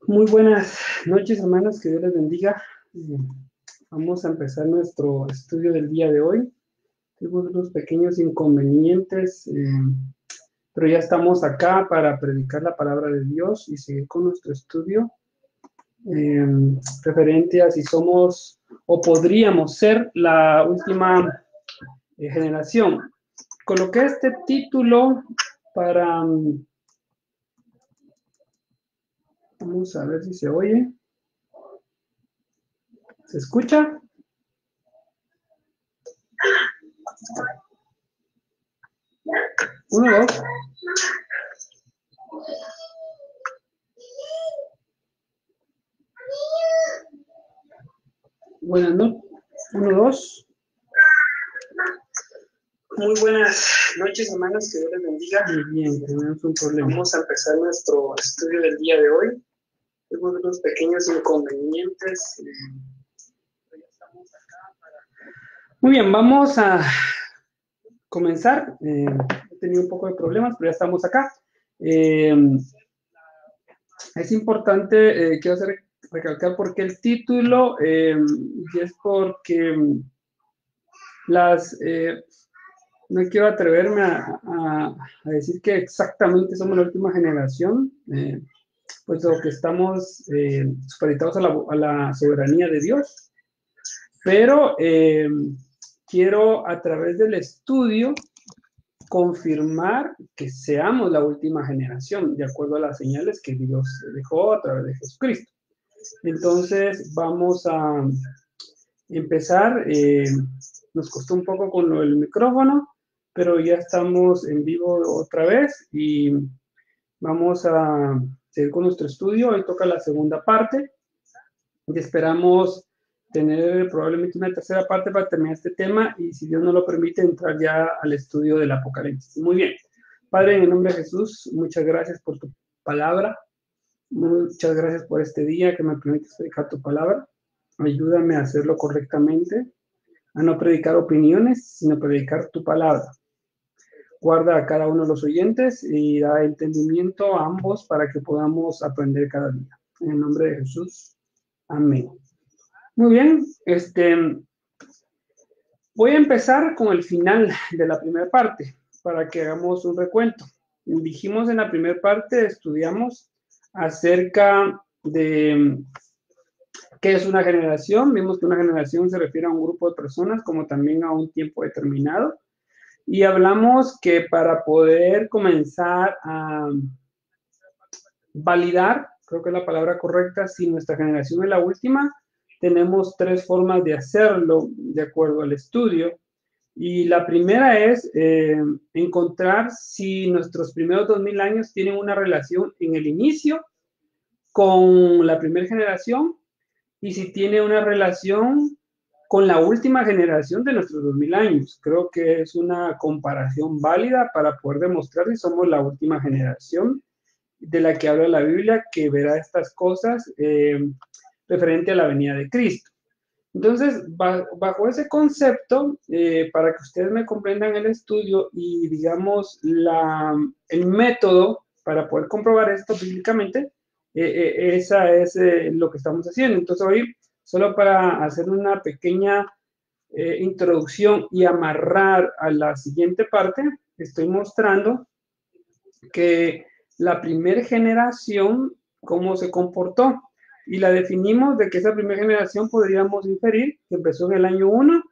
Muy buenas noches, hermanos, que Dios les bendiga. Vamos a empezar nuestro estudio del día de hoy. Tenemos unos pequeños inconvenientes, pero ya estamos acá para predicar la palabra de Dios y seguir con nuestro estudio eh, referente a si somos o podríamos ser la última generación. Coloqué este título para, vamos a ver si se oye. ¿Se escucha? Uno, dos. Buenas noches. Uno, dos. Muy buenas noches, hermanos, que Dios les bendiga. Muy bien, tenemos un problema. Vamos a empezar nuestro estudio del día de hoy. Tenemos unos pequeños inconvenientes. Muy bien, vamos a comenzar. He tenido un poco de problemas, pero ya estamos acá. Es importante, quiero recalcar porque el título, y es porque no quiero atreverme a decir que exactamente somos la última generación, puesto que estamos supeditados a la soberanía de Dios, pero quiero a través del estudio confirmar que seamos la última generación, de acuerdo a las señales que Dios dejó a través de Jesucristo. Entonces vamos a empezar. Nos costó un poco con el micrófono, pero ya estamos en vivo otra vez y vamos a seguir con nuestro estudio. Hoy toca la segunda parte y esperamos tener probablemente una tercera parte para terminar este tema y, si Dios nos lo permite, entrar ya al estudio del Apocalipsis. Muy bien. Padre, en el nombre de Jesús, muchas gracias por tu palabra. Muchas gracias por este día que me permite explicar tu palabra. Ayúdame a hacerlo correctamente, a no predicar opiniones, sino predicar tu palabra. Guarda a cada uno de los oyentes y da entendimiento a ambos para que podamos aprender cada día. En el nombre de Jesús. Amén. Muy bien, voy a empezar con el final de la primera parte para que hagamos un recuento. Dijimos en la primera parte, estudiamos acerca de qué es una generación. Vimos que una generación se refiere a un grupo de personas como también a un tiempo determinado. Y hablamos que para poder comenzar a validar, creo que es la palabra correcta, si nuestra generación es la última, tenemos tres formas de hacerlo de acuerdo al estudio. Y la primera es encontrar si nuestros primeros 2000 años tienen una relación en el inicio con la primera generación y si tiene una relación con la última generación de nuestros 2000 años. Creo que es una comparación válida para poder demostrar si somos la última generación de la que habla la Biblia, que verá estas cosas referente a la venida de Cristo. Entonces, bajo ese concepto, para que ustedes me comprendan el estudio y, digamos, el método para poder comprobar esto bíblicamente, esa es lo que estamos haciendo. Entonces, hoy, solo para hacer una pequeña introducción y amarrar a la siguiente parte, estoy mostrando que la primera generación, cómo se comportó. Y la definimos de que esa primera generación podríamos inferir que empezó en el año 1.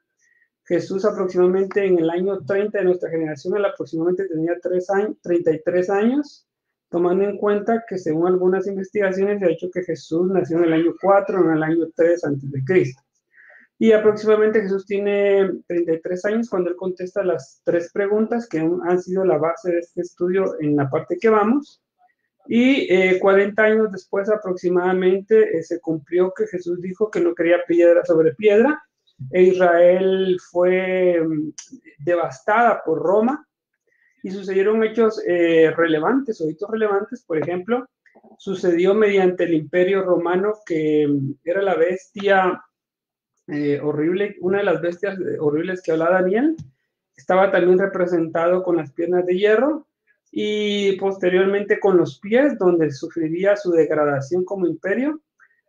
Jesús aproximadamente en el año 30 de nuestra generación, él aproximadamente tenía 33 años, tomando en cuenta que según algunas investigaciones se ha dicho que Jesús nació en el año 4, en el año 3 antes de Cristo. Y aproximadamente Jesús tiene 33 años cuando él contesta las tres preguntas que han sido la base de este estudio en la parte que vamos. Y 40 años después aproximadamente se cumplió que Jesús dijo que no quería piedra sobre piedra, e Israel fue devastada por Roma y sucedieron hechos relevantes o hitos relevantes. Por ejemplo, sucedió mediante el Imperio Romano, que era la bestia horrible, una de las bestias horribles que habla Daniel. Estaba también representado con las piernas de hierro, y posteriormente con los pies, donde sufriría su degradación como imperio,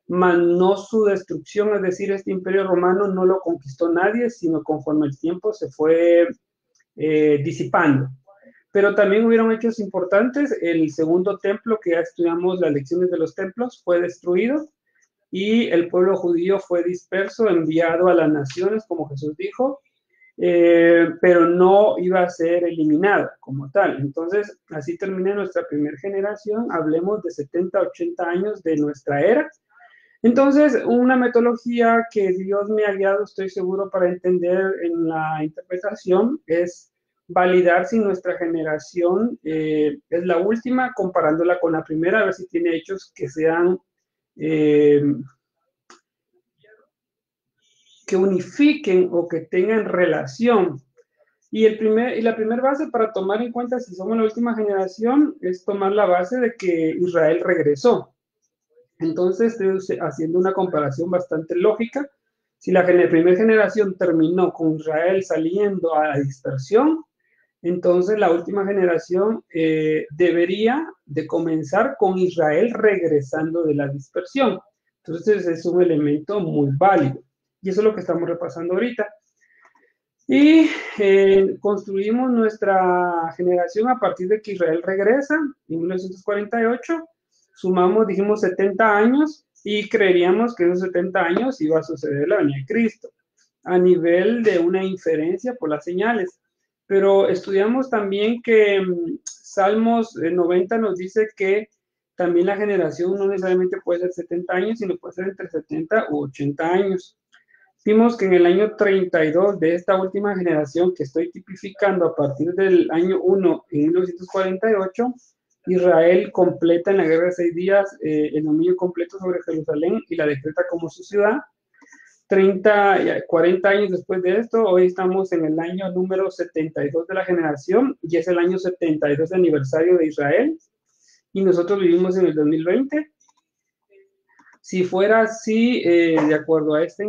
mas no su destrucción, es decir, este imperio romano no lo conquistó nadie, sino conforme el tiempo se fue disipando. Pero también hubieron hechos importantes. El segundo templo, que ya estudiamos las lecciones de los templos, fue destruido y el pueblo judío fue disperso, enviado a las naciones, como Jesús dijo, pero no iba a ser eliminada como tal. Entonces, así termina nuestra primera generación. Hablemos de 70, 80 años de nuestra era. Entonces, una metodología que Dios me ha guiado, estoy seguro, para entender en la interpretación es validar si nuestra generación es la última, comparándola con la primera, a ver si tiene hechos que sean, eh, que unifiquen o que tengan relación. Y la primera base para tomar en cuenta si somos la última generación es tomar la base de que Israel regresó. Entonces, estoy haciendo una comparación bastante lógica. Si la primera generación terminó con Israel saliendo a la dispersión, entonces la última generación debería de comenzar con Israel regresando de la dispersión. Entonces, es un elemento muy válido. Y eso es lo que estamos repasando ahorita. Y construimos nuestra generación a partir de que Israel regresa en 1948. Sumamos, dijimos, 70 años y creeríamos que en esos 70 años iba a suceder la venida de Cristo a nivel de una inferencia por las señales. Pero estudiamos también que Salmos 90 nos dice que también la generación no necesariamente puede ser 70 años, sino puede ser entre 70 u 80 años. Vimos que en el año 32 de esta última generación que estoy tipificando a partir del año 1 en 1948, Israel completa en la guerra de 6 días el dominio completo sobre Jerusalén y la decreta como su ciudad. 40 años después de esto, hoy estamos en el año número 72 de la generación y es el año 72 de aniversario de Israel y nosotros vivimos en el 2020. Si fuera así, de acuerdo a esta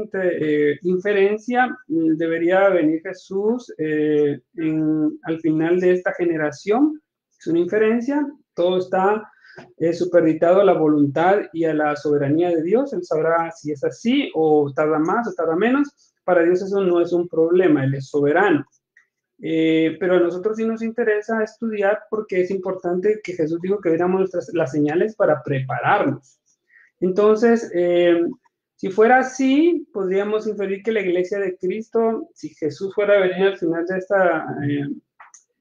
inferencia, debería venir Jesús al final de esta generación. Es una inferencia, todo está supeditado a la voluntad y a la soberanía de Dios. Él sabrá si es así o tarda más o tarda menos. Para Dios eso no es un problema, Él es soberano. Pero a nosotros sí nos interesa estudiar porque es importante que Jesús dijo que viéramos las señales para prepararnos. Entonces, si fuera así, podríamos inferir que la iglesia de Cristo, si Jesús fuera a venir al final de esta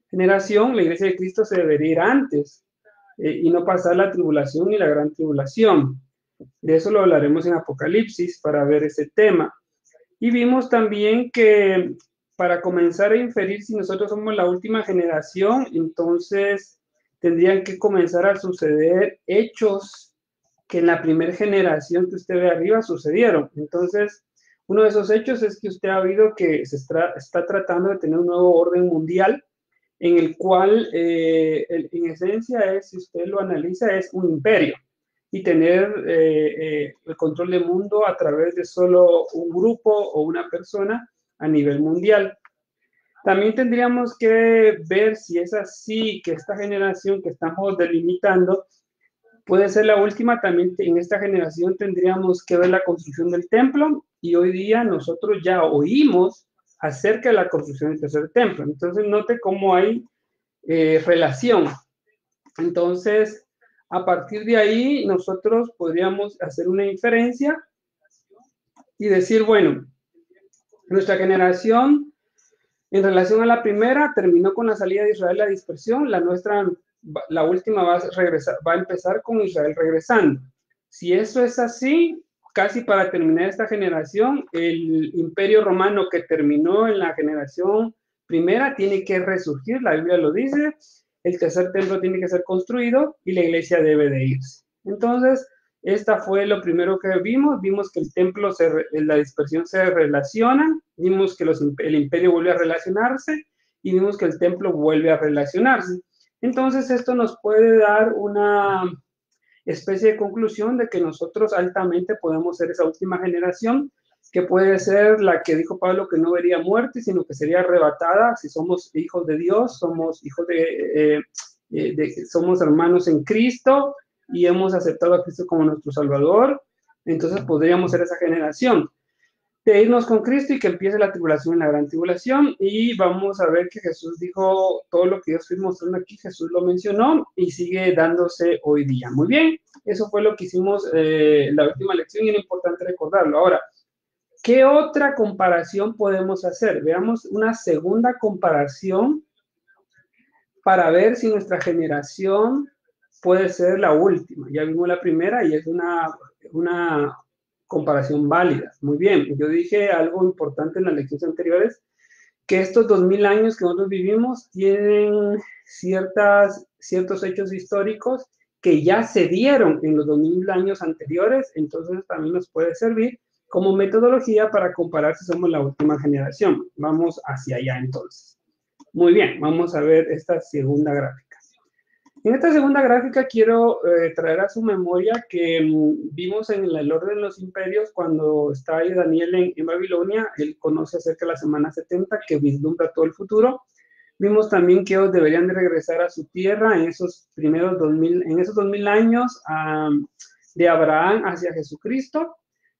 generación, la iglesia de Cristo se debería ir antes y no pasar la tribulación y la gran tribulación. De eso lo hablaremos en Apocalipsis para ver ese tema. Y vimos también que para comenzar a inferir si nosotros somos la última generación, entonces tendrían que comenzar a suceder hechos que en la primera generación que usted ve arriba sucedieron. Entonces, uno de esos hechos es que usted ha oído que se está tratando de tener un nuevo orden mundial en el cual, en esencia, si usted lo analiza, es un imperio y tener el control del mundo a través de solo un grupo o una persona a nivel mundial. También tendríamos que ver si es así, que esta generación que estamos delimitando puede ser la última. También en esta generación tendríamos que ver la construcción del templo y hoy día nosotros ya oímos acerca de la construcción del tercer templo. Entonces note cómo hay relación. Entonces, a partir de ahí nosotros podríamos hacer una inferencia y decir, bueno, nuestra generación en relación a la primera terminó con la salida de Israel a la dispersión, la nuestra, la última va a empezar con Israel regresando. Si eso es así, casi para terminar esta generación, el imperio romano que terminó en la generación primera tiene que resurgir, la Biblia lo dice, el tercer templo tiene que ser construido y la iglesia debe de irse. Entonces, esta fue lo primero que vimos que el templo, la dispersión se relaciona, vimos que el imperio vuelve a relacionarse y vimos que el templo vuelve a relacionarse. Entonces esto nos puede dar una especie de conclusión de que nosotros altamente podemos ser esa última generación, que puede ser la que dijo Pablo que no vería muerte, sino que sería arrebatada si somos hijos de Dios, somos hijos somos hermanos en Cristo y hemos aceptado a Cristo como nuestro Salvador, entonces podríamos ser esa generación de irnos con Cristo y que empiece la tribulación y la gran tribulación. Y vamos a ver que Jesús dijo todo lo que yo estoy mostrando aquí, Jesús lo mencionó y sigue dándose hoy día. Muy bien, eso fue lo que hicimos la última lección y era importante recordarlo. Ahora, ¿qué otra comparación podemos hacer? Veamos una segunda comparación para ver si nuestra generación puede ser la última. Ya vimos la primera y es una comparación válida. Muy bien, yo dije algo importante en las lecciones anteriores, que estos 2000 años que nosotros vivimos tienen ciertos hechos históricos que ya se dieron en los 2000 años anteriores, entonces también nos puede servir como metodología para comparar si somos la última generación. Vamos hacia allá entonces. Muy bien, vamos a ver esta segunda gráfica. En esta segunda gráfica quiero traer a su memoria que vimos en el orden de los imperios cuando está ahí Daniel en Babilonia, él conoce acerca de la semana 70 que vislumbra todo el futuro. Vimos también que ellos deberían de regresar a su tierra en esos primeros 2000 años de Abraham hacia Jesucristo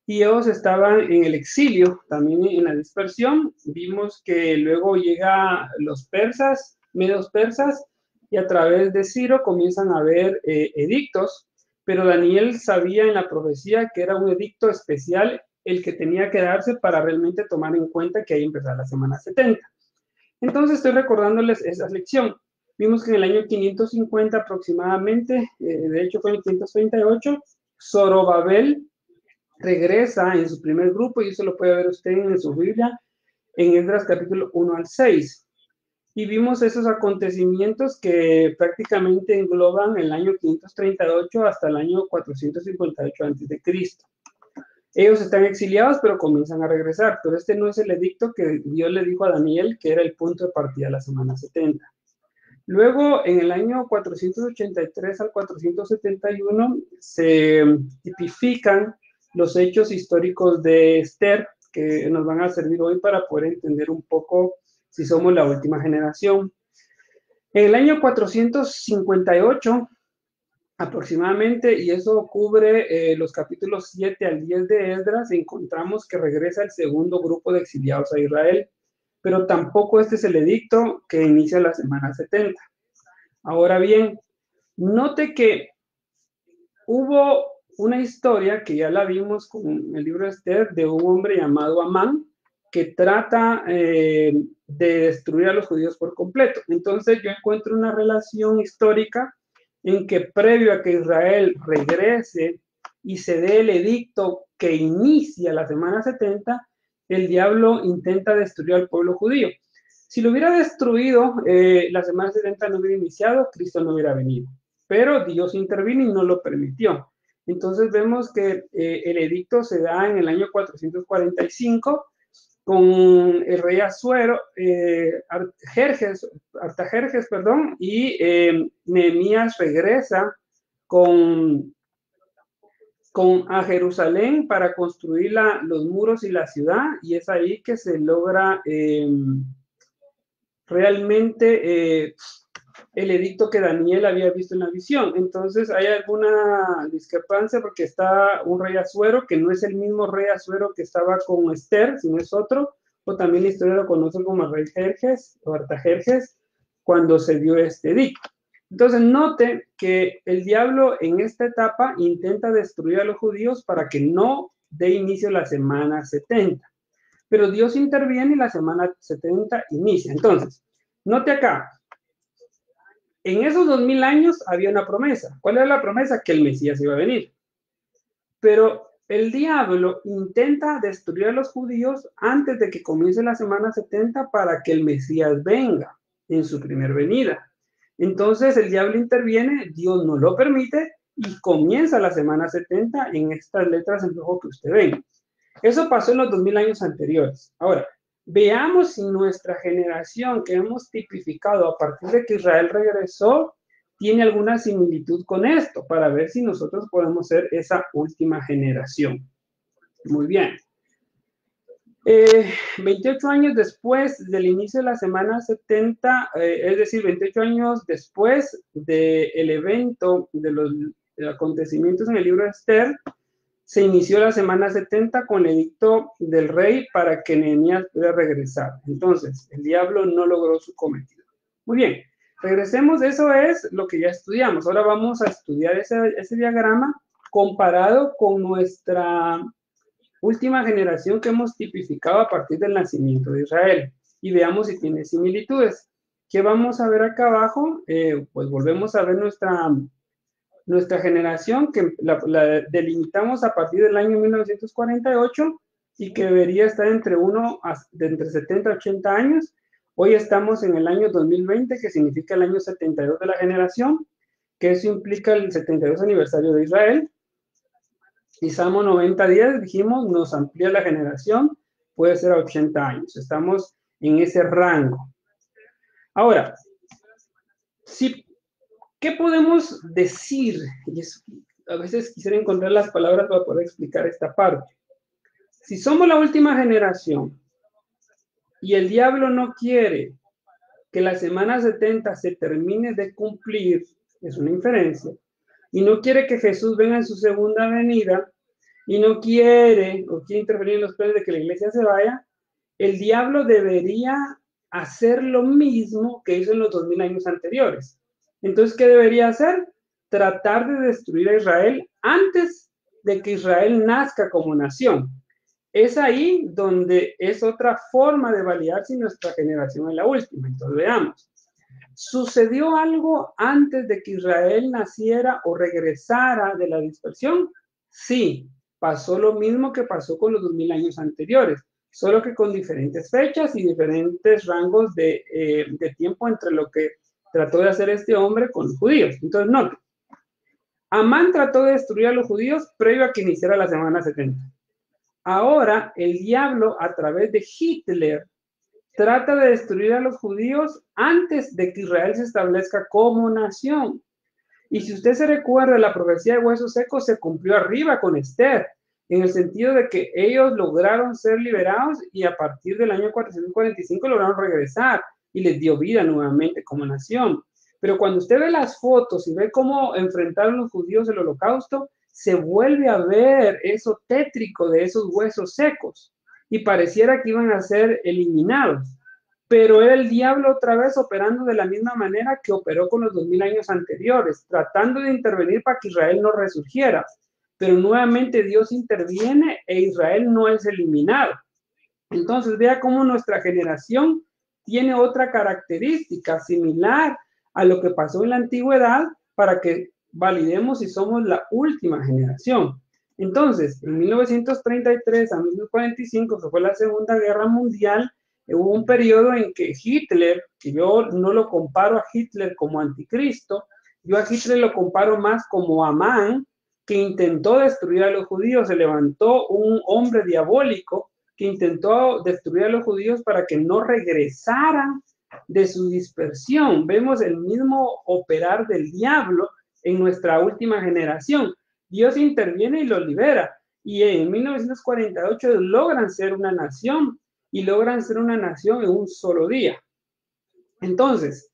y ellos estaban en el exilio, también en la dispersión. Vimos que luego llega los persas, medios persas, y a través de Ciro comienzan a haber edictos, pero Daniel sabía en la profecía que era un edicto especial el que tenía que darse para realmente tomar en cuenta que ahí empezaba la semana 70. Entonces estoy recordándoles esa lección. Vimos que en el año 550 aproximadamente, de hecho fue en el 538, Zorobabel regresa en su primer grupo, y eso lo puede ver usted en su Biblia, en Esdras capítulo 1 al 6. Y vimos esos acontecimientos que prácticamente engloban el año 538 hasta el año 458 a.C. Ellos están exiliados, pero comienzan a regresar. Pero este no es el edicto que Dios le dijo a Daniel, que era el punto de partida de la semana 70. Luego, en el año 483 al 471, se tipifican los hechos históricos de Esther, que nos van a servir hoy para poder entender un poco si somos la última generación. En el año 458, aproximadamente, y eso cubre los capítulos 7 al 10 de Esdras, encontramos que regresa el segundo grupo de exiliados a Israel, pero tampoco este es el edicto que inicia la semana 70. Ahora bien, note que hubo una historia que ya la vimos con el libro de Esther, de un hombre llamado Amán, que trata de destruir a los judíos por completo. Entonces yo encuentro una relación histórica en que previo a que Israel regrese y se dé el edicto que inicia la semana 70, el diablo intenta destruir al pueblo judío. Si lo hubiera destruido, la semana 70 no hubiera iniciado, Cristo no hubiera venido. Pero Dios intervino y no lo permitió. Entonces vemos que el edicto se da en el año 445 con el rey Asuero, Artajerjes, perdón, y Nehemías regresa a Jerusalén para construir los muros y la ciudad, y es ahí que se logra realmente el edicto que Daniel había visto en la visión. Entonces hay alguna discrepancia porque está un rey Asuero que no es el mismo rey Asuero que estaba con Esther, sino es otro, o también la historia lo conoce como rey Jerjes o Artajerjes cuando se dio este edicto. Entonces note que el diablo en esta etapa intenta destruir a los judíos para que no dé inicio la semana 70. Pero Dios interviene y la semana 70 inicia. Entonces, note acá, en esos 2000 años había una promesa. ¿Cuál era la promesa? Que el Mesías iba a venir. Pero el diablo intenta destruir a los judíos antes de que comience la semana 70 para que el Mesías venga en su primer venida. Entonces el diablo interviene, Dios no lo permite y comienza la semana 70 en estas letras en rojo que usted ve. Eso pasó en los 2000 años anteriores. Ahora, veamos si nuestra generación que hemos tipificado a partir de que Israel regresó tiene alguna similitud con esto, para ver si nosotros podemos ser esa última generación. Muy bien. 28 años después del inicio de la semana 70, es decir, 28 años después del evento, de los acontecimientos en el libro de Esther, se inició la semana 70 con el edicto del rey para que Nehemías pudiera regresar. Entonces, el diablo no logró su cometido. Muy bien, regresemos, eso es lo que ya estudiamos. Ahora vamos a estudiar ese diagrama comparado con nuestra última generación que hemos tipificado a partir del nacimiento de Israel. Y veamos si tiene similitudes. ¿Qué vamos a ver acá abajo? Pues volvemos a ver nuestra generación, que la delimitamos a partir del año 1948 y que debería estar entre entre 70 y 80 años. Hoy estamos en el año 2020, que significa el año 72 de la generación, que eso implica el 72 aniversario de Israel. Y Salmo 90:10, dijimos, nos amplía la generación, puede ser a 80 años. Estamos en ese rango. Ahora, ¿qué podemos decir? Y a veces quisiera encontrar las palabras para poder explicar esta parte. Si somos la última generación y el diablo no quiere que la semana 70 se termine de cumplir, es una inferencia, y no quiere que Jesús venga en su segunda venida, y no quiere o quiere intervenir en los planes de que la iglesia se vaya, el diablo debería hacer lo mismo que hizo en los 2000 años anteriores. Entonces, ¿qué debería hacer? Tratar de destruir a Israel antes de que Israel nazca como nación. Es ahí donde es otra forma de validar si nuestra generación es la última. Entonces, veamos. ¿Sucedió algo antes de que Israel naciera o regresara de la dispersión? Sí, pasó lo mismo que pasó con los 2000 años anteriores, solo que con diferentes fechas y diferentes rangos de tiempo entre lo que trató de hacer este hombre con los judíos. Entonces, note, Amán trató de destruir a los judíos previo a que iniciara la semana 70. Ahora, el diablo, a través de Hitler, trata de destruir a los judíos antes de que Israel se establezca como nación. Y si usted se recuerda, la profecía de huesos secos se cumplió arriba con Esther, en el sentido de que ellos lograron ser liberados y a partir del año 445 lograron regresar y les dio vida nuevamente como nación. Pero cuando usted ve las fotos y ve cómo enfrentaron los judíos el holocausto, se vuelve a ver eso tétrico de esos huesos secos y pareciera que iban a ser eliminados. Pero era el diablo otra vez operando de la misma manera que operó con los 2000 años anteriores, tratando de intervenir para que Israel no resurgiera. Pero nuevamente Dios interviene e Israel no es eliminado. Entonces vea cómo nuestra generación tiene otra característica similar a lo que pasó en la antigüedad para que validemos si somos la última generación. Entonces, en 1933 a 1945, que fue la Segunda Guerra Mundial, hubo un periodo en que Hitler, que yo no lo comparo a Hitler como anticristo, yo a Hitler lo comparo más como Amán, que intentó destruir a los judíos, se levantó un hombre diabólico que intentó destruir a los judíos para que no regresaran de su dispersión. Vemos el mismo operar del diablo en nuestra última generación. Dios interviene y los libera. Y en 1948 logran ser una nación y logran ser una nación en un solo día. Entonces,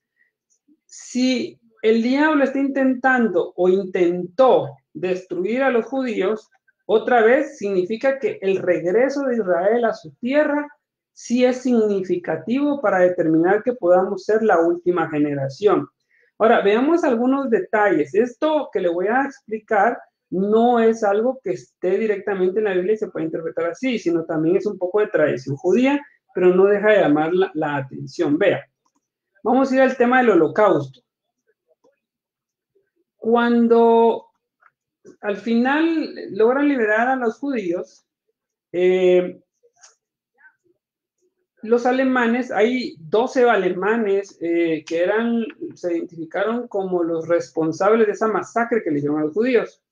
si el diablo está intentando o intentó destruir a los judíos, otra vez significa que el regreso de Israel a su tierra sí es significativo para determinar que podamos ser la última generación. Ahora, veamos algunos detalles. Esto que le voy a explicar no es algo que esté directamente en la Biblia y se puede interpretar así, sino también es un poco de tradición judía, pero no deja de llamar la atención. Vea, vamos a ir al tema del holocausto. Cuando al final logran liberar a los judíos, los alemanes, hay 12 alemanes que se identificaron como los responsables de esa masacre que le hicieron a los judíos.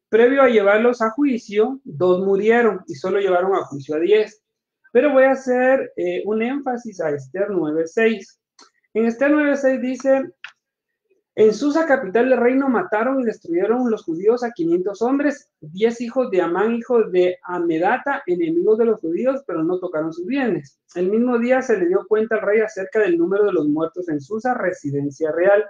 Previo a llevarlos a juicio, 2 murieron y solo llevaron a juicio a 10. Pero voy a hacer un énfasis a Esther 9:6. En Esther 9:6 dice, En Susa, capital del reino, mataron y destruyeron los judíos a 500 hombres, 10 hijos de Amán, hijo de Amedata, enemigos de los judíos, pero no tocaron sus bienes. El mismo día se le dio cuenta al rey acerca del número de los muertos en Susa, residencia real.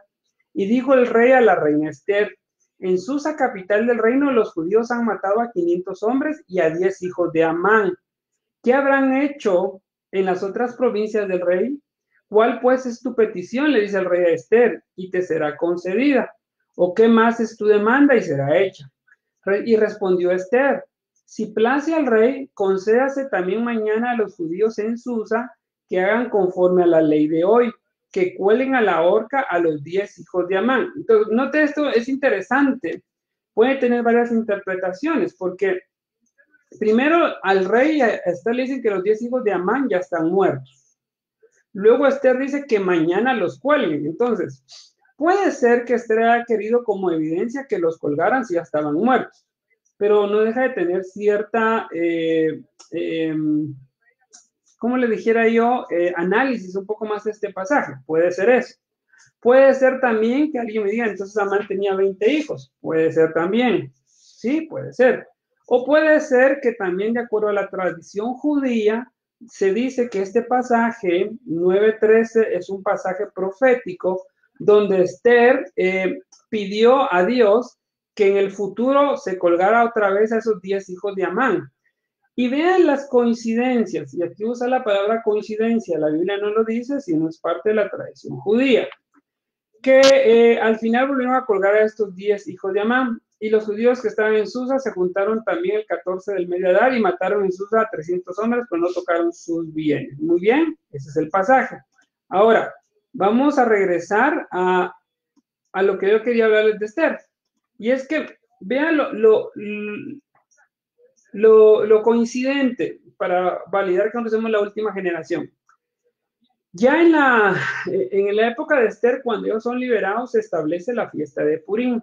Y dijo el rey a la reina Esther: en Susa, capital del reino, los judíos han matado a 500 hombres y a 10 hijos de Amán. ¿Qué habrán hecho en las otras provincias del rey? ¿Cuál pues es tu petición?, le dice el rey a Esther, y te será concedida. ¿O qué más es tu demanda? Y será hecha. Y respondió Esther: si place al rey, concédase también mañana a los judíos en Susa que hagan conforme a la ley de hoy, que cuelen a la horca a los 10 hijos de Amán. Entonces, note, esto es interesante. Puede tener varias interpretaciones, porque primero al rey a Esther le dicen que los 10 hijos de Amán ya están muertos. Luego Esther dice que mañana los cuelguen. Entonces, puede ser que Esther haya querido como evidencia que los colgaran si ya estaban muertos, pero no deja de tener cierta, ¿cómo le dijera yo? Análisis un poco más de este pasaje. Puede ser eso. Puede ser también que alguien me diga, entonces Amán tenía 20 hijos. Puede ser también. Sí, puede ser. O puede ser que también, de acuerdo a la tradición judía, se dice que este pasaje 9:13 es un pasaje profético donde Esther pidió a Dios que en el futuro se colgara otra vez a esos 10 hijos de Amán. Y vean las coincidencias, y aquí usa la palabra coincidencia, la Biblia no lo dice, sino es parte de la tradición judía, que al final volvieron a colgar a estos 10 hijos de Amán. Y los judíos que estaban en Susa se juntaron también el 14 del mes de Adar y mataron en Susa a 300 hombres, pero no tocaron sus bienes. Muy bien, ese es el pasaje. Ahora, vamos a regresar a lo que yo quería hablarles de Esther. Y es que vean lo coincidente para validar que nosotros somos la última generación. Ya en la época de Esther, cuando ellos son liberados, se establece la fiesta de Purim.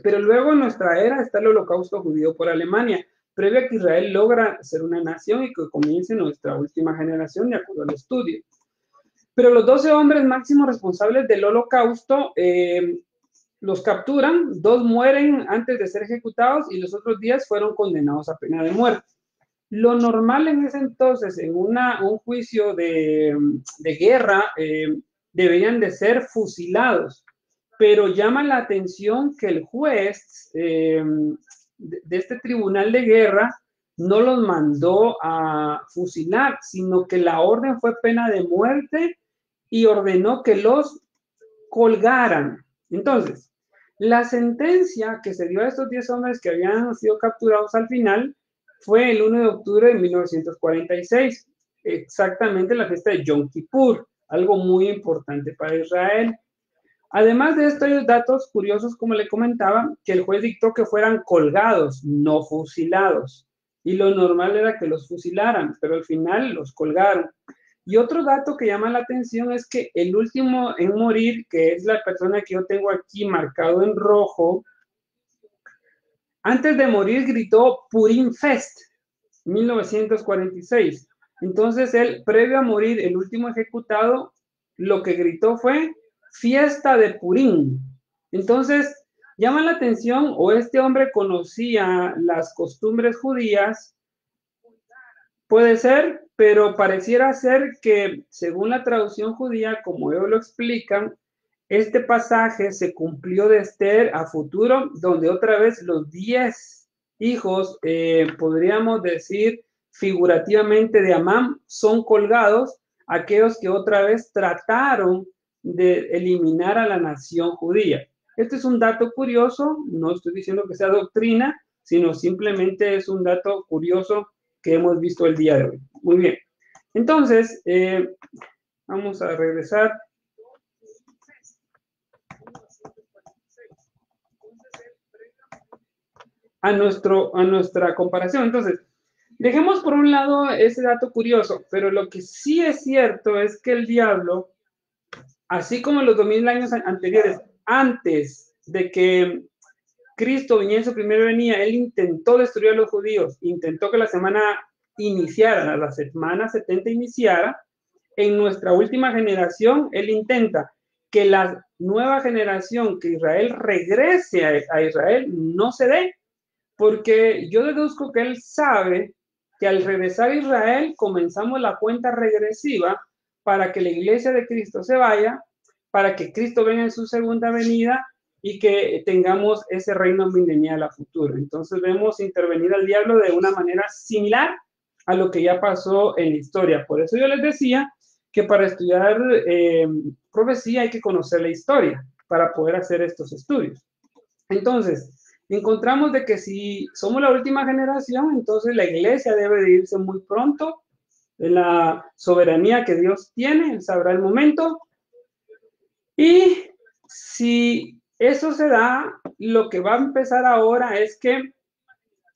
Pero luego en nuestra era está el holocausto judío por Alemania, previo a que Israel logra ser una nación y que comience nuestra última generación, de acuerdo al estudio. Pero los 12 hombres máximos responsables del holocausto los capturan, 2 mueren antes de ser ejecutados y los otros 10 fueron condenados a pena de muerte. Lo normal en ese entonces, en un juicio de guerra, deberían de ser fusilados, pero llama la atención que el juez de este tribunal de guerra no los mandó a fusilar, sino que la orden fue pena de muerte y ordenó que los colgaran. Entonces, la sentencia que se dio a estos 10 hombres que habían sido capturados al final fue el 1 de octubre de 1946, exactamente la fiesta de Yom Kippur, algo muy importante para Israel. Además de esto, hay datos curiosos, como le comentaba, que el juez dictó que fueran colgados, no fusilados. Y lo normal era que los fusilaran, pero al final los colgaron. Y otro dato que llama la atención es que el último en morir, que es la persona que yo tengo aquí marcado en rojo, antes de morir gritó Purim Fest, 1946. Entonces él, previo a morir, el último ejecutado, lo que gritó fue fiesta de Purim. Entonces, llama la atención, o este hombre conocía las costumbres judías, puede ser, pero pareciera ser que, según la traducción judía, como ellos lo explican, este pasaje se cumplió de Esther a futuro, donde otra vez los 10 hijos, podríamos decir figurativamente de Amán, son colgados, aquellos que otra vez trataron de eliminar a la nación judía. Este es un dato curioso, no estoy diciendo que sea doctrina, sino simplemente es un dato curioso que hemos visto el día de hoy. Muy bien. Entonces, vamos a regresar a nuestra comparación. Entonces, dejemos por un lado ese dato curioso, pero lo que sí es cierto es que el diablo, así como en los 2000 años anteriores, antes de que Cristo viniera en su primera venida, él intentó destruir a los judíos, intentó que la semana iniciara, la semana 70 iniciara. En nuestra última generación, él intenta que la nueva generación, que Israel regrese a Israel, no se dé, porque yo deduzco que él sabe que al regresar a Israel comenzamos la cuenta regresiva para que la iglesia de Cristo se vaya, para que Cristo venga en su segunda venida y que tengamos ese reino milenial a futuro. Entonces vemos intervenir al diablo de una manera similar a lo que ya pasó en la historia. Por eso yo les decía que para estudiar profecía hay que conocer la historia para poder hacer estos estudios. Entonces, encontramos de que si somos la última generación, entonces la iglesia debe de irse muy pronto en la soberanía que Dios tiene, Él sabrá el momento. Y si eso se da, lo que va a empezar ahora es que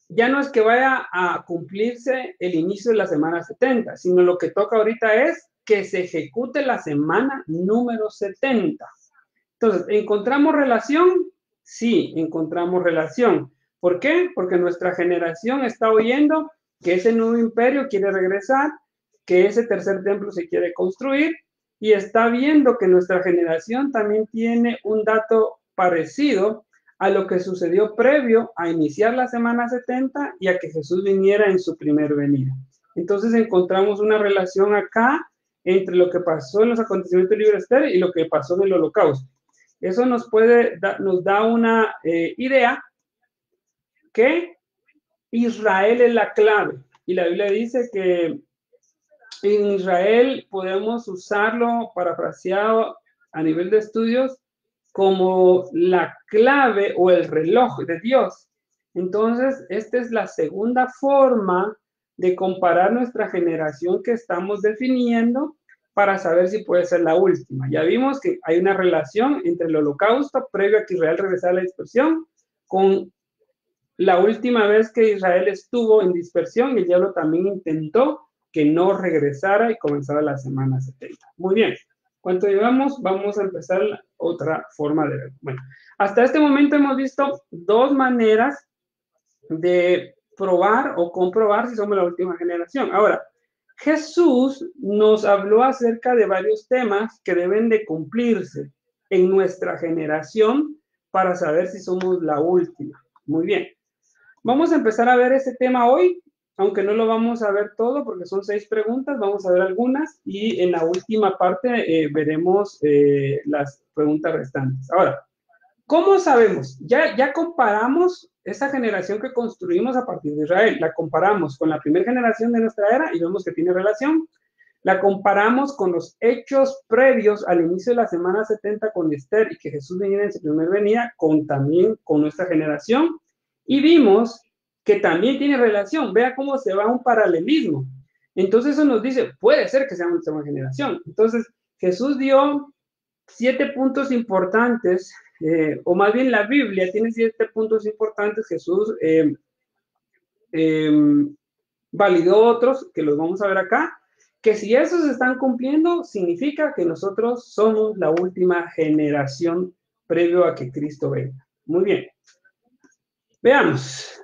ya no es que vaya a cumplirse el inicio de la semana 70, sino lo que toca ahorita es que se ejecute la semana número 70. Entonces, ¿encontramos relación? Sí, encontramos relación. ¿Por qué? Porque nuestra generación está oyendo que ese nuevo imperio quiere regresar, que ese tercer templo se quiere construir y está viendo que nuestra generación también tiene un dato parecido a lo que sucedió previo a iniciar la semana 70 y a que Jesús viniera en su primer venida. Entonces encontramos una relación acá entre lo que pasó en los acontecimientos de Libro Esther y lo que pasó en el Holocausto. Eso nos da una idea que Israel es la clave. Y la Biblia dice que en Israel podemos usarlo, parafraseado a nivel de estudios, como la clave o el reloj de Dios. Entonces, esta es la segunda forma de comparar nuestra generación que estamos definiendo para saber si puede ser la última. Ya vimos que hay una relación entre el holocausto previo a que Israel regresara a la dispersión con la última vez que Israel estuvo en dispersión, el diablo también intentó que no regresara y comenzara la semana 70. Muy bien. ¿Cuánto llevamos? Vamos a empezar otra forma de ver. Bueno, hasta este momento hemos visto dos maneras de probar o comprobar si somos la última generación. Ahora, Jesús nos habló acerca de varios temas que deben de cumplirse en nuestra generación para saber si somos la última. Muy bien. Vamos a empezar a ver ese tema hoy, aunque no lo vamos a ver todo porque son 6 preguntas, vamos a ver algunas y en la última parte veremos las preguntas restantes. Ahora, ¿cómo sabemos? Ya comparamos esa generación que construimos a partir de Israel, la comparamos con la primera generación de nuestra era y vemos que tiene relación. La comparamos con los hechos previos al inicio de la semana 70 con Esther y que Jesús viniera en su primera venida, también con nuestra generación. Y vimos que también tiene relación. Vea cómo se va un paralelismo. Entonces eso nos dice, puede ser que sea nuestra generación. Entonces Jesús dio 7 puntos importantes, o más bien la Biblia tiene 7 puntos importantes. Jesús validó otros, que los vamos a ver acá, que si esos están cumpliendo, significa que nosotros somos la última generación previo a que Cristo venga. Muy bien. Veamos.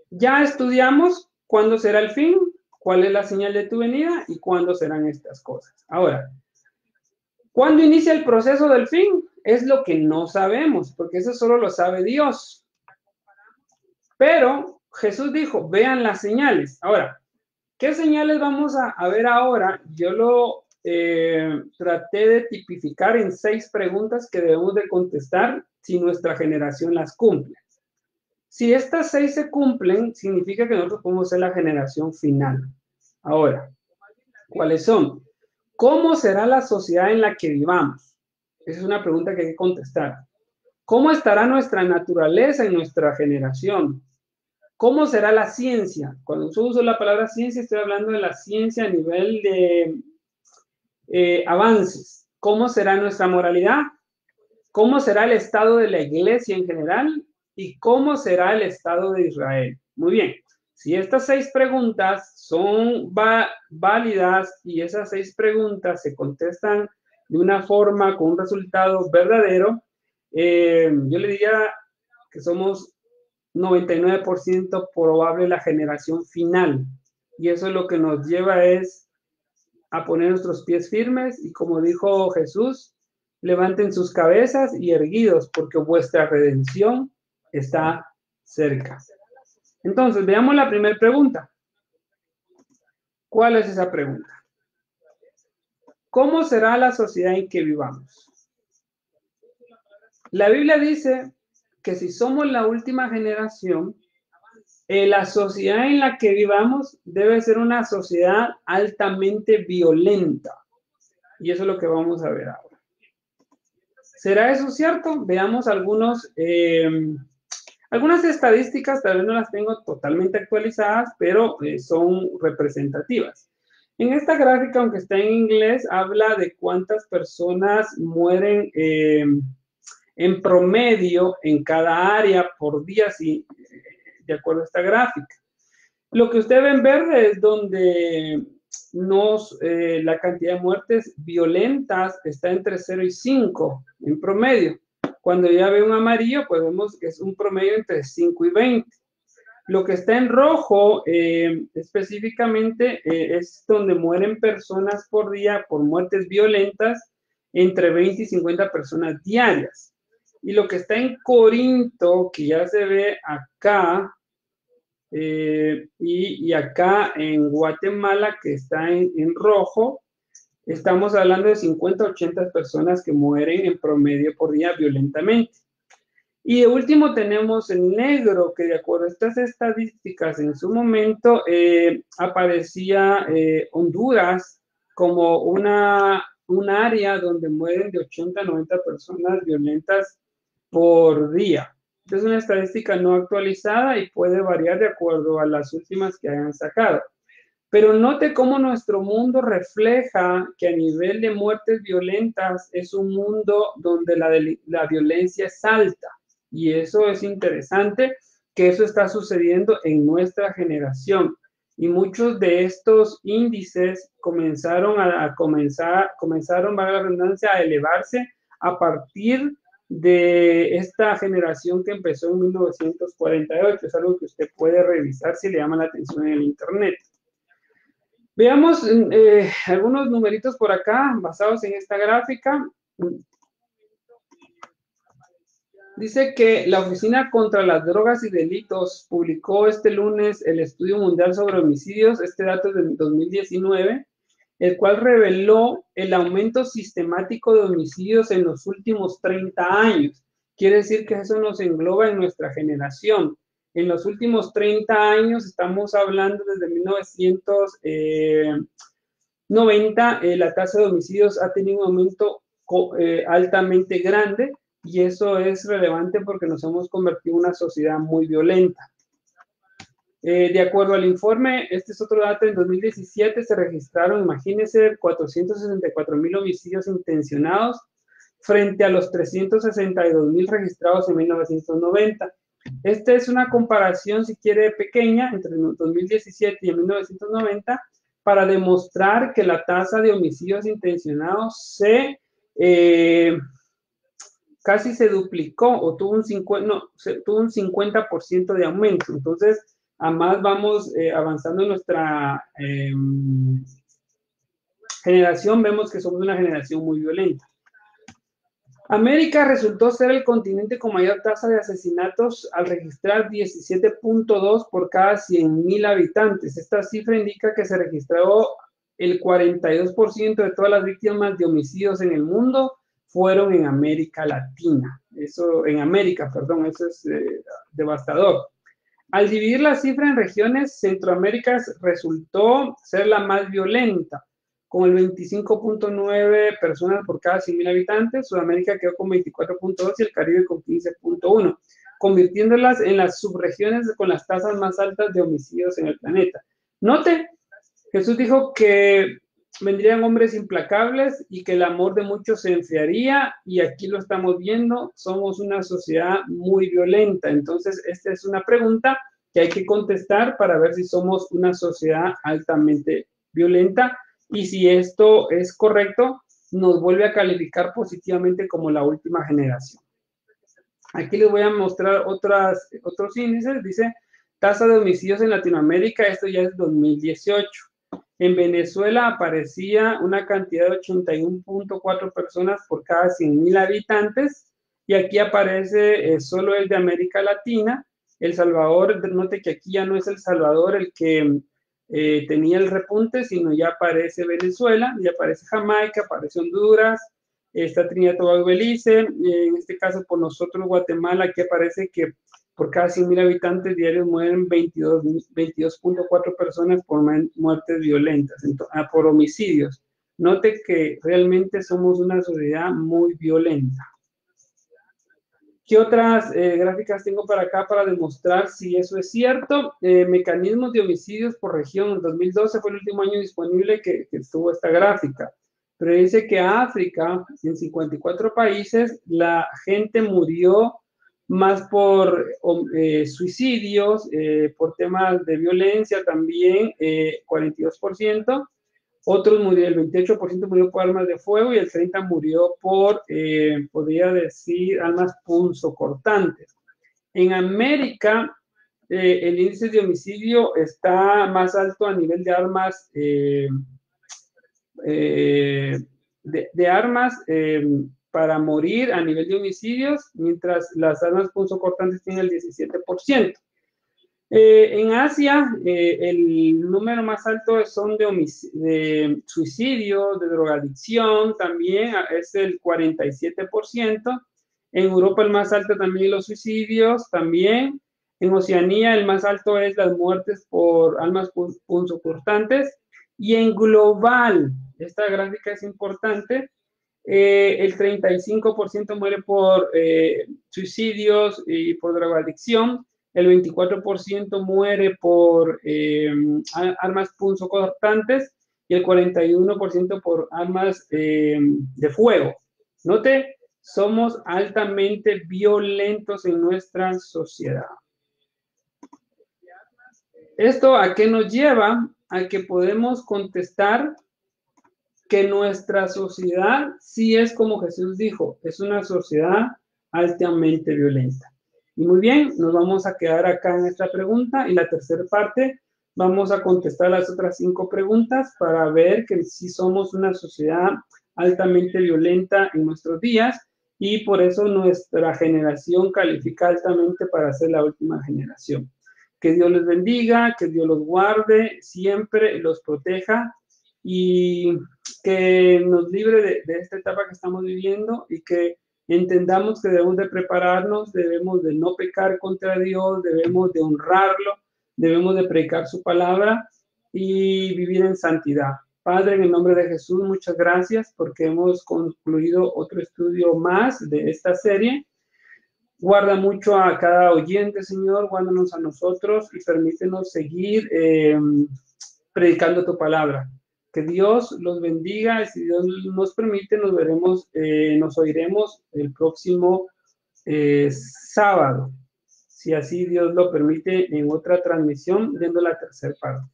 Ya estudiamos cuándo será el fin, cuál es la señal de tu venida y cuándo serán estas cosas. Ahora, ¿cuándo inicia el proceso del fin? Es lo que no sabemos, porque eso solo lo sabe Dios. Pero Jesús dijo, vean las señales. Ahora, ¿qué señales vamos a ver ahora? Yo lo traté de tipificar en 6 preguntas que debemos de contestar si nuestra generación las cumple. Si estas 6 se cumplen, significa que nosotros podemos ser la generación final. Ahora, ¿cuáles son? ¿Cómo será la sociedad en la que vivamos? Esa es una pregunta que hay que contestar. ¿Cómo estará nuestra naturaleza en nuestra generación? ¿Cómo será la ciencia? Cuando yo uso la palabra ciencia, estoy hablando de la ciencia a nivel de avances. ¿Cómo será nuestra moralidad? ¿Cómo será el estado de la iglesia en general? ¿Y cómo será el estado de Israel? Muy bien. Si estas 6 preguntas son válidas y esas 6 preguntas se contestan de una forma con un resultado verdadero, yo le diría que somos 99% probable la generación final. Y eso es lo que nos lleva es a poner nuestros pies firmes y como dijo Jesús, Levanten sus cabezas y erguidos, porque vuestra redención está cerca. Entonces, veamos la primera pregunta. ¿Cuál es esa pregunta? ¿Cómo será la sociedad en que vivamos? La Biblia dice que si somos la última generación, la sociedad en la que vivamos debe ser una sociedad altamente violenta. Y eso es lo que vamos a ver ahora. ¿Será eso cierto? Veamos algunas estadísticas, tal vez no las tengo totalmente actualizadas, pero son representativas. En esta gráfica, aunque está en inglés, habla de cuántas personas mueren en promedio en cada área por día, sí, de acuerdo a esta gráfica. Lo que usted ve en verde es donde la cantidad de muertes violentas está entre 0 y 5 en promedio. Cuando ya ve un amarillo, pues vemos que es un promedio entre 5 y 20. Lo que está en rojo específicamente es donde mueren personas por día por muertes violentas, entre 20 y 50 personas diarias. Y lo que está en Corinto, que ya se ve acá, y acá en Guatemala, que está en rojo, estamos hablando de 50 a 80 personas que mueren en promedio por día violentamente. Y de último tenemos el negro, que de acuerdo a estas estadísticas en su momento aparecía Honduras como un área donde mueren de 80 a 90 personas violentas por día. Es una estadística no actualizada y puede variar de acuerdo a las últimas que hayan sacado. Pero note cómo nuestro mundo refleja que a nivel de muertes violentas es un mundo donde la violencia es alta. Y eso es interesante, que eso está sucediendo en nuestra generación. Y muchos de estos índices comenzaron, valga la redundancia, a elevarse a partir de esta generación que empezó en 1948. Es algo que usted puede revisar si le llama la atención en el Internet. Veamos algunos numeritos por acá basados en esta gráfica. Dice que la Oficina contra las Drogas y Delitos publicó este lunes el Estudio Mundial sobre Homicidios, este dato es del 2019, el cual reveló el aumento sistemático de homicidios en los últimos 30 años. Quiere decir que eso nos engloba en nuestra generación. En los últimos 30 años, estamos hablando desde 1990, la tasa de homicidios ha tenido un aumento altamente grande, y eso es relevante porque nos hemos convertido en una sociedad muy violenta. De acuerdo al informe, este es otro dato, en 2017 se registraron, imagínense, 464,000 homicidios intencionados frente a los 362,000 registrados en 1990. Esta es una comparación, si quiere, pequeña entre 2017 y 1990 para demostrar que la tasa de homicidios intencionados casi se duplicó o tuvo un 50% de aumento. Entonces, además vamos avanzando en nuestra generación, vemos que somos una generación muy violenta. América resultó ser el continente con mayor tasa de asesinatos al registrar 17.2 por cada 100,000 habitantes. Esta cifra indica que se registró el 42% de todas las víctimas de homicidios en el mundo fueron en América Latina. Eso es devastador. Al dividir la cifra en regiones, Centroamérica resultó ser la más violenta, con el 25.9 personas por cada 100,000 habitantes. Sudamérica quedó con 24.2 y el Caribe con 15.1, convirtiéndolas en las subregiones con las tasas más altas de homicidios en el planeta. Note, Jesús dijo que vendrían hombres implacables y que el amor de muchos se enfriaría, y aquí lo estamos viendo, somos una sociedad muy violenta. Entonces, esta es una pregunta que hay que contestar para ver si somos una sociedad altamente violenta, y si esto es correcto, nos vuelve a calificar positivamente como la última generación. Aquí les voy a mostrar otros índices. Dice tasa de homicidios en Latinoamérica, esto ya es 2018. En Venezuela aparecía una cantidad de 81.4 personas por cada 100.000 habitantes, y aquí aparece solo el de América Latina. El Salvador, note que aquí ya no es El Salvador el que tenía el repunte, sino ya aparece Venezuela, ya aparece Jamaica, aparece Honduras, está Trinidad y Tobago y Belice, en este caso por nosotros Guatemala, aquí aparece que por cada 100.000 habitantes diarios mueren 22.4 personas por muertes violentas, por homicidios. Note que realmente somos una sociedad muy violenta. ¿Qué otras gráficas tengo para acá para demostrar si eso es cierto? Mecanismos de homicidios por región. En 2012 fue el último año disponible que estuvo esta gráfica. Pero dice que África, en 54 países, la gente murió más por suicidios, por temas de violencia también, 42%. Otros murieron, el 28% murió por armas de fuego y el 30% murió por, podría decir, armas punzocortantes. En América, el índice de homicidio está más alto a nivel de armas, de armas para morir a nivel de homicidios, mientras las armas punzocortantes tienen el 17%. En Asia, el número más alto son de suicidio, de drogadicción, también es el 47%. En Europa el más alto también los suicidios, también. En Oceanía el más alto es las muertes por armas punzocortantes. Y en global, esta gráfica es importante, el 35% muere por suicidios y por drogadicción, el 24% muere por armas punzocortantes y el 41% por armas de fuego. Note, somos altamente violentos en nuestra sociedad. ¿Esto a qué nos lleva? A que podemos contestar que nuestra sociedad sí es como Jesús dijo, es una sociedad altamente violenta. Y muy bien, nos vamos a quedar acá en esta pregunta y la tercera parte vamos a contestar las otras 5 preguntas para ver que sí somos una sociedad altamente violenta en nuestros días y por eso nuestra generación califica altamente para ser la última generación. Que Dios les bendiga, que Dios los guarde, siempre los proteja y que nos libre de esta etapa que estamos viviendo y que entendamos que debemos de prepararnos, debemos de no pecar contra Dios, debemos de honrarlo, debemos de predicar su palabra y vivir en santidad. Padre, en el nombre de Jesús, muchas gracias porque hemos concluido otro estudio más de esta serie. Guarda mucho a cada oyente, Señor, guárdanos a nosotros y permítenos seguir predicando tu palabra. Que Dios los bendiga y si Dios nos permite, nos oiremos el próximo sábado. Si así Dios lo permite, en otra transmisión, viendo la tercera parte.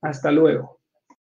Hasta luego.